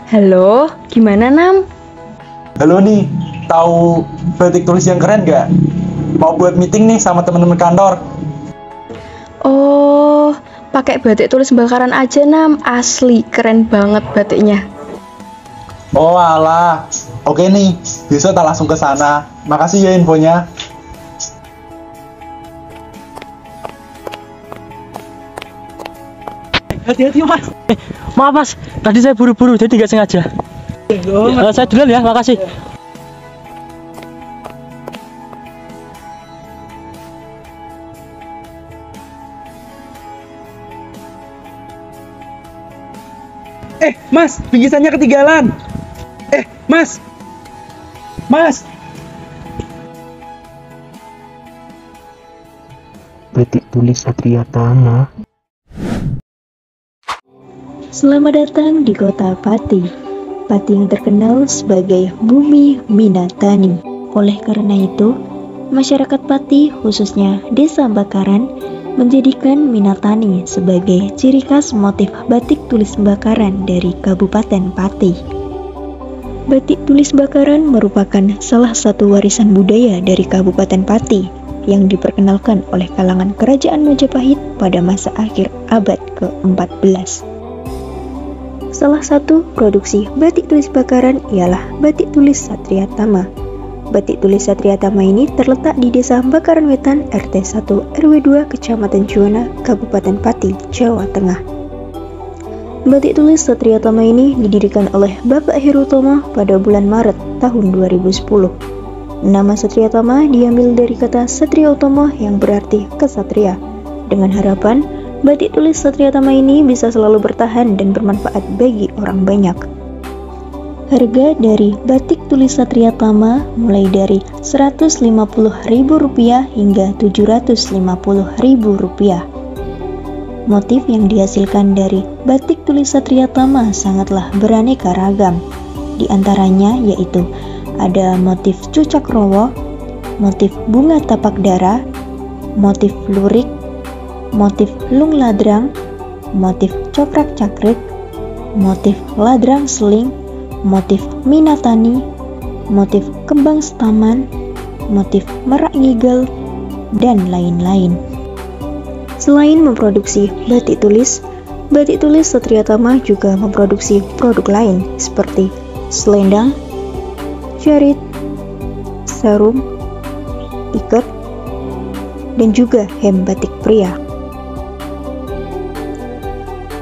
Halo, gimana Nam? Halo nih, tahu batik tulis yang keren nggak? Mau buat meeting nih sama teman-teman kantor. Oh, pakai batik tulis bakaran aja Nam, asli keren banget batiknya. Oh alah, oke nih, besok tak langsung ke sana. Makasih ya infonya. Hati-hati mas. Maaf mas, tadi saya buru-buru jadi nggak sengaja. Saya duluan ya, makasih. Mas, bingkisannya ketinggalan. Mas. Batik tulis Satria Tama. Selamat datang di kota Pati. Pati yang terkenal sebagai bumi Minatani. Oleh karena itu, masyarakat Pati khususnya Desa Bakaran menjadikan Minatani sebagai ciri khas motif batik tulis Bakaran dari Kabupaten Pati. Batik tulis Bakaran merupakan salah satu warisan budaya dari Kabupaten Pati yang diperkenalkan oleh kalangan Kerajaan Majapahit pada masa akhir abad ke-14. Salah satu produksi batik tulis Bakaran ialah batik tulis Satria Tama. Batik tulis Satria Tama ini terletak di Desa Bakaran Wetan, RT 1 RW 2, Kecamatan Juwana, Kabupaten Pati, Jawa Tengah. Batik tulis Satria Tama ini didirikan oleh Bapak Herutomo pada bulan Maret tahun 2010. Nama Satria Tama diambil dari kata Satria Utomo yang berarti kesatria, dengan harapan batik tulis Satria Tama ini bisa selalu bertahan dan bermanfaat bagi orang banyak. Harga dari batik tulis Satria Tama mulai dari Rp150.000 hingga Rp750.000. Motif yang dihasilkan dari batik tulis Satria Tama sangatlah beraneka ragam. Di antaranya yaitu ada motif cucak rowo, motif bunga tapak dara, motif lurik, motif lung ladrang, motif cokrak cakrik, motif ladrang seling, motif minatani, motif kembang setaman, motif merak ngigel, dan lain-lain. Selain memproduksi batik tulis Satria Tama juga memproduksi produk lain seperti selendang, jarit, sarung, ikat, dan juga hem batik pria.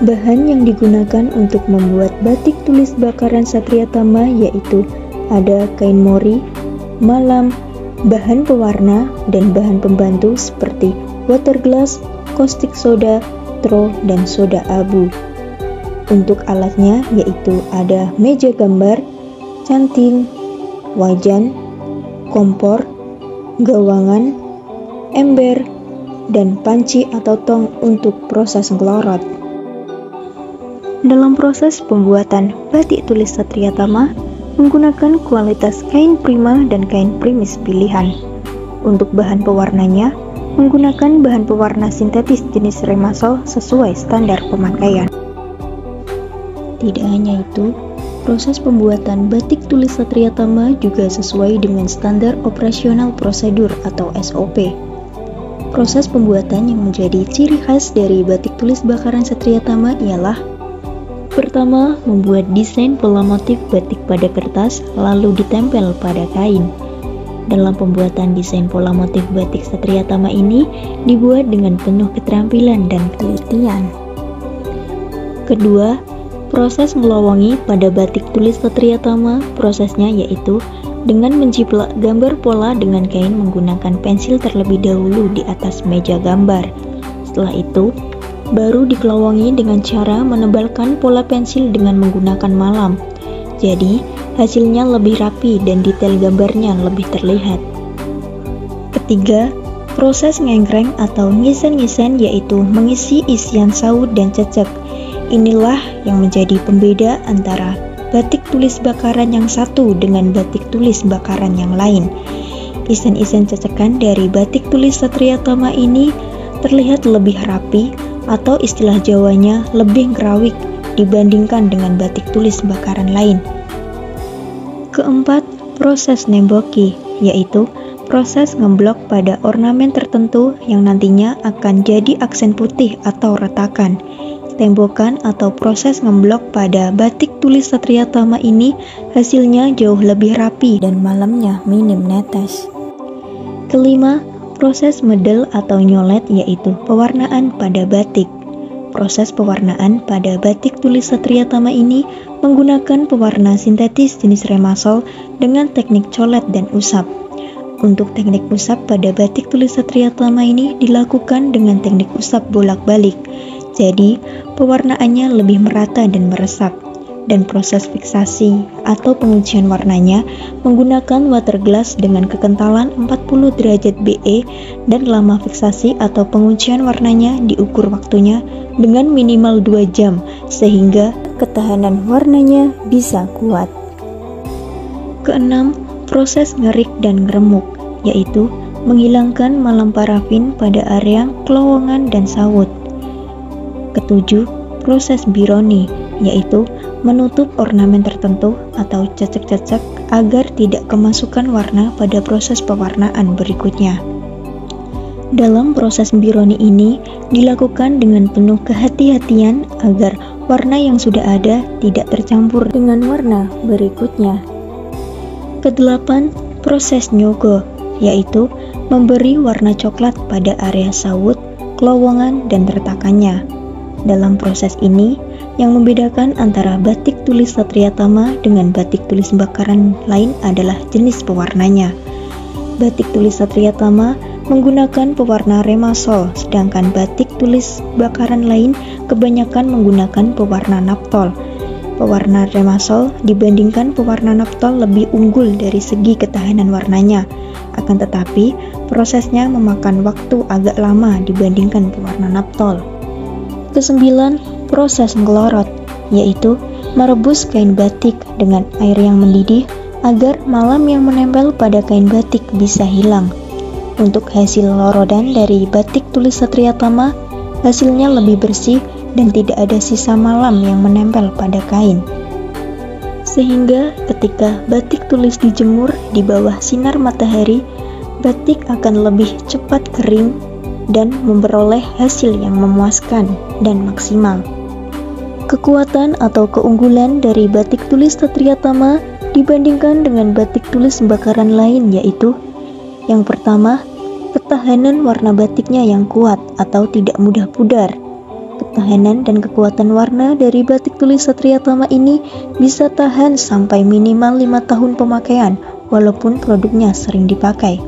Bahan yang digunakan untuk membuat batik tulis Bakaran Satria Tama yaitu ada kain mori, malam, bahan pewarna, dan bahan pembantu seperti water glass, caustic soda, tro, dan soda abu. Untuk alatnya yaitu ada meja gambar, canting, wajan, kompor, gawangan, ember, dan panci atau tong untuk proses ngelorot. Dalam proses pembuatan batik tulis Satria Tama menggunakan kualitas kain prima dan kain primis pilihan. Untuk bahan pewarnanya menggunakan bahan pewarna sintetis jenis remasol sesuai standar pemakaian. Tidak hanya itu, proses pembuatan batik tulis Satria Tama juga sesuai dengan standar operasional prosedur atau SOP. Proses pembuatan yang menjadi ciri khas dari batik tulis Bakaran Satria Tama ialah: pertama, membuat desain pola motif batik pada kertas lalu ditempel pada kain. Dalam pembuatan desain pola motif batik Satria Tama ini dibuat dengan penuh keterampilan dan ketelitian. Kedua, proses melowongi pada batik tulis Satria Tama. Prosesnya yaitu dengan menjiplak gambar pola dengan kain menggunakan pensil terlebih dahulu di atas meja gambar. Setelah itu, baru dikelowongi dengan cara menebalkan pola pensil dengan menggunakan malam. Jadi, hasilnya lebih rapi dan detail gambarnya lebih terlihat. Ketiga, proses ngengkreng atau ngisen-ngisen yaitu mengisi isian saut dan cecek. Inilah yang menjadi pembeda antara batik tulis Bakaran yang satu dengan batik tulis Bakaran yang lain. Isen-isen cecekan dari batik tulis Satria Tama ini terlihat lebih rapi atau istilah Jawanya lebih ngerawik dibandingkan dengan batik tulis bakaran lain. Keempat, proses nemboki, yaitu proses ngeblok pada ornamen tertentu yang nantinya akan jadi aksen putih atau retakan. Tembokan atau proses ngeblok pada batik tulis Satria Tama ini hasilnya jauh lebih rapi dan malamnya minim netes. Kelima, proses medel atau nyolet, yaitu pewarnaan pada batik. Proses pewarnaan pada batik tulis Satria Tama ini menggunakan pewarna sintetis jenis remasol dengan teknik colet dan usap. Untuk teknik usap pada batik tulis Satria Tama ini dilakukan dengan teknik usap bolak-balik. Jadi, pewarnaannya lebih merata dan meresap. Dan proses fiksasi atau pengujian warnanya menggunakan water glass dengan kekentalan 40 derajat BE dan lama fiksasi atau pengujian warnanya diukur waktunya dengan minimal 2 jam sehingga ketahanan warnanya bisa kuat. Keenam, proses ngerik dan ngeremuk, yaitu menghilangkan malam parafin pada area kelowongan dan sawut. Ketujuh, proses bironi, yaitu menutup ornamen tertentu atau cecek-cecek agar tidak kemasukan warna pada proses pewarnaan berikutnya. Dalam proses bironi ini dilakukan dengan penuh kehati-hatian agar warna yang sudah ada tidak tercampur dengan warna berikutnya. Kedelapan, proses nyogo, yaitu memberi warna coklat pada area sawut, kelowongan, dan retakannya. Dalam proses ini, yang membedakan antara batik tulis Satria Tama dengan batik tulis bakaran lain adalah jenis pewarnanya. Batik tulis Satria Tama menggunakan pewarna remasol, sedangkan batik tulis bakaran lain kebanyakan menggunakan pewarna naptol. Pewarna remasol dibandingkan pewarna naptol lebih unggul dari segi ketahanan warnanya. Akan tetapi, prosesnya memakan waktu agak lama dibandingkan pewarna naptol. Kesembilan, proses ngelorot, yaitu merebus kain batik dengan air yang mendidih agar malam yang menempel pada kain batik bisa hilang. Untuk hasil lorodan dari batik tulis Satria Tama, hasilnya lebih bersih dan tidak ada sisa malam yang menempel pada kain. Sehingga ketika batik tulis dijemur di bawah sinar matahari, batik akan lebih cepat kering dan memperoleh hasil yang memuaskan dan maksimal. Kekuatan atau keunggulan dari batik tulis Satria Tama dibandingkan dengan batik tulis bakaran lain yaitu: yang pertama, ketahanan warna batiknya yang kuat atau tidak mudah pudar. Ketahanan dan kekuatan warna dari batik tulis Satria Tama ini bisa tahan sampai minimal 5 tahun pemakaian walaupun produknya sering dipakai.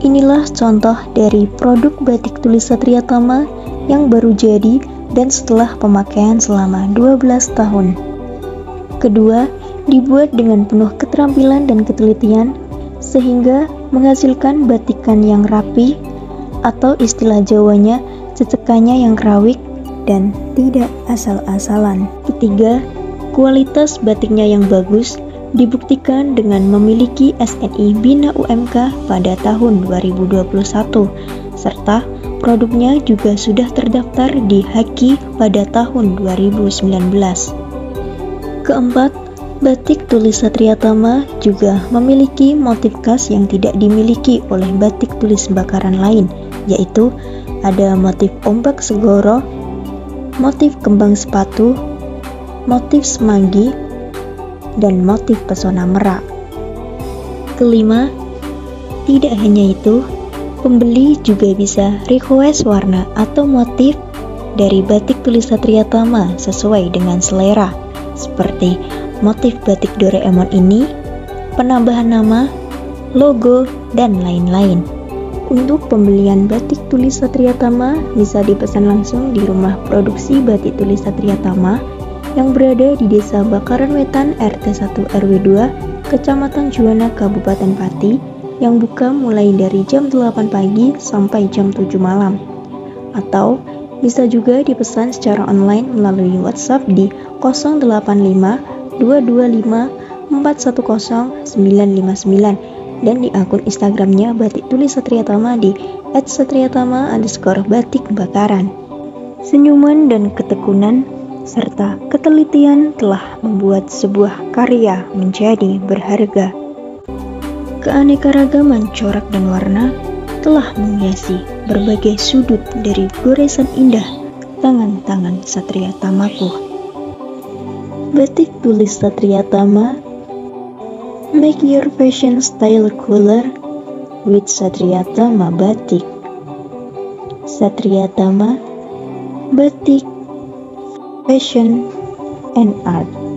Inilah contoh dari produk batik tulis Satria Tama yang baru jadi dan setelah pemakaian selama 12 tahun. Kedua, dibuat dengan penuh keterampilan dan ketelitian sehingga menghasilkan batikan yang rapi atau istilah Jawanya cecekannya yang kerawik dan tidak asal-asalan. Ketiga, kualitas batiknya yang bagus dibuktikan dengan memiliki SNI Bina UMK pada tahun 2021 serta produknya juga sudah terdaftar di HAKI pada tahun 2019. Keempat, batik tulis Satria Tama juga memiliki motif khas yang tidak dimiliki oleh batik tulis bakaran lain, yaitu ada motif ombak segoro, motif kembang sepatu, motif semanggi, dan motif pesona merak. Kelima, tidak hanya itu, pembeli juga bisa request warna atau motif dari batik tulis Satria Tama sesuai dengan selera, seperti motif batik Doraemon ini, penambahan nama, logo, dan lain-lain. Untuk pembelian batik tulis Satria Tama bisa dipesan langsung di rumah produksi batik tulis Satria Tama yang berada di Desa Bakaran Wetan RT 1 RW 2, Kecamatan Juwana, Kabupaten Pati, yang buka mulai dari jam 8 pagi sampai jam 7 malam. Atau bisa juga dipesan secara online melalui WhatsApp di 085 225 410 959 dan di akun Instagramnya Batik Tulis Satria Tama di @satriatama_batik bakaran. Senyuman dan ketekunan serta ketelitian telah membuat sebuah karya menjadi berharga. Keanekaragaman corak dan warna telah menghiasi berbagai sudut dari goresan indah tangan-tangan Satria Tamaku. Batik tulis Satria Tama. Make your fashion style cooler with Satria Tama Batik. Satria Tama Batik, Fashion, and Art.